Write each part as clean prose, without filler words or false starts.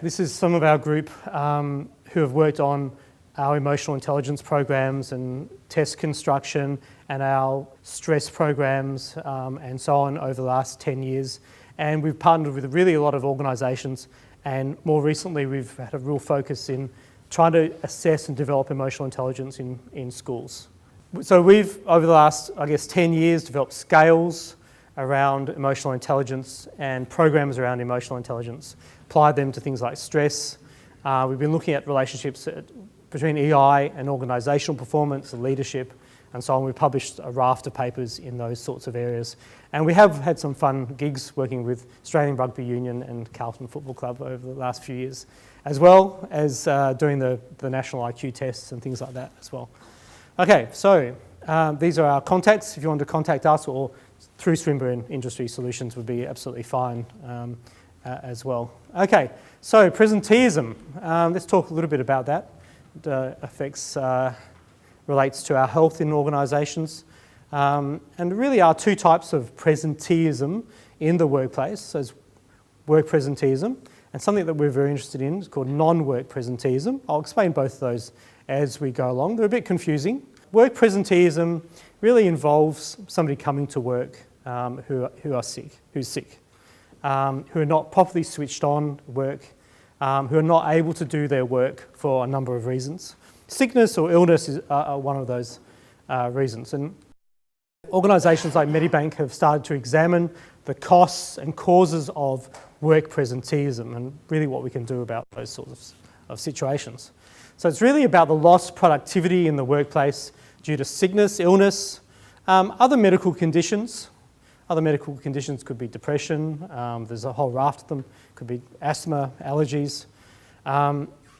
This is some of our group who have worked on our emotional intelligence programs and test construction and our stress programs and so on over the last 10 years. And we've partnered with really a lot of organisations, and more recently we've had a real focus in trying to assess and develop emotional intelligence in schools. So we've, over the last, 10 years, developed scales around emotional intelligence and programs around emotional intelligence, applied them to things like stress. We've been looking at relationships between EI and organisational performance and leadership and so on. We've published a raft of papers in those sorts of areas. And we have had some fun gigs working with Australian Rugby Union and Carlton Football Club over the last few years, as well as doing the national IQ tests and things like that as well. Okay, so these are our contacts. If you want to contact us or through Swinburne Industry Solutions would be absolutely fine as well. Okay, so presenteeism. Let's talk a little bit about that. It affects, relates to our health in organisations. And there really are two types of presenteeism in the workplace. So there's work presenteeism, and something that we're very interested in is called non-work presenteeism. I'll explain both of those as we go along. They're a bit confusing. Work presenteeism really involves somebody coming to work who's sick, who are not properly switched on work, who are not able to do their work for a number of reasons. Sickness or illness is one of those reasons. And organisations like Medibank have started to examine the costs and causes of work presenteeism and really what we can do about those sorts of situations. So it's really about the lost productivity in the workplace due to sickness, illness, other medical conditions. Other medical conditions could be depression, there's a whole raft of them, could be asthma, allergies.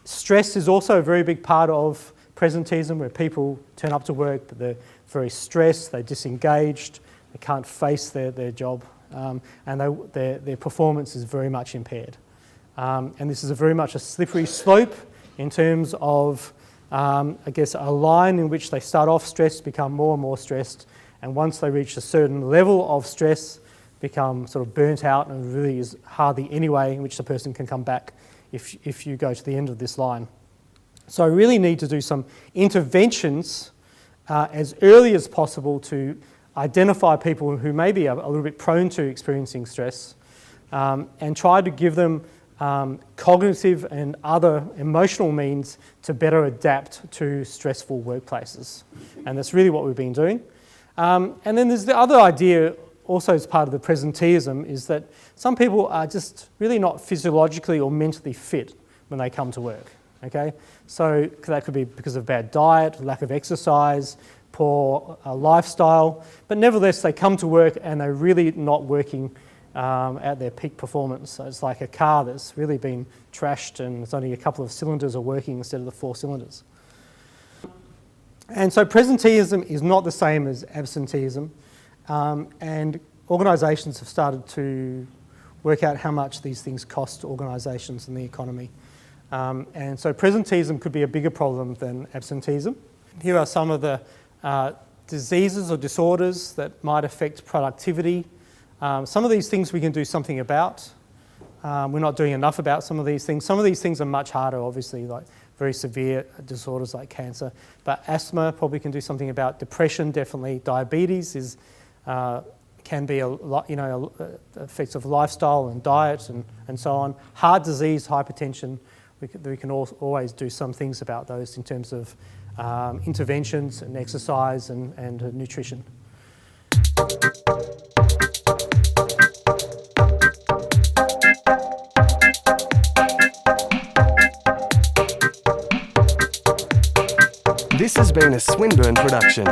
Stress is also a very big part of presenteeism, where people turn up to work but they're very stressed, they're disengaged, they can't face their job, and their performance is very much impaired. And this is very much a slippery slope in terms of, a line in which they start off stressed, become more and more stressed, and once they reach a certain level of stress, become sort of burnt out, and it really is hardly any way in which the person can come back if you go to the end of this line. So I really need to do some interventions as early as possible to identify people who may be a little bit prone to experiencing stress and try to give them cognitive and other emotional means to better adapt to stressful workplaces. And that's really what we've been doing. And then there's the other idea also as part of the presenteeism is that some people are just really not physiologically or mentally fit when they come to work, okay? So that could be because of bad diet, lack of exercise, poor lifestyle, but nevertheless they come to work and they're really not working at their peak performance. So it's like a car that's really been trashed and it's only a couple of cylinders are working instead of the 4 cylinders. And so presenteeism is not the same as absenteeism, and organisations have started to work out how much these things cost organisations and the economy. And so presenteeism could be a bigger problem than absenteeism. Here are some of the diseases or disorders that might affect productivity. Some of these things we can do something about. We're not doing enough about some of these things. Some of these things are much harder, obviously, like very severe disorders like cancer. But asthma probably can do something about. Depression, definitely. Diabetes is can be effects of lifestyle and diet and so on. Heart disease, hypertension, we can always do some things about those in terms of interventions and exercise and nutrition. This has been a Swinburne production.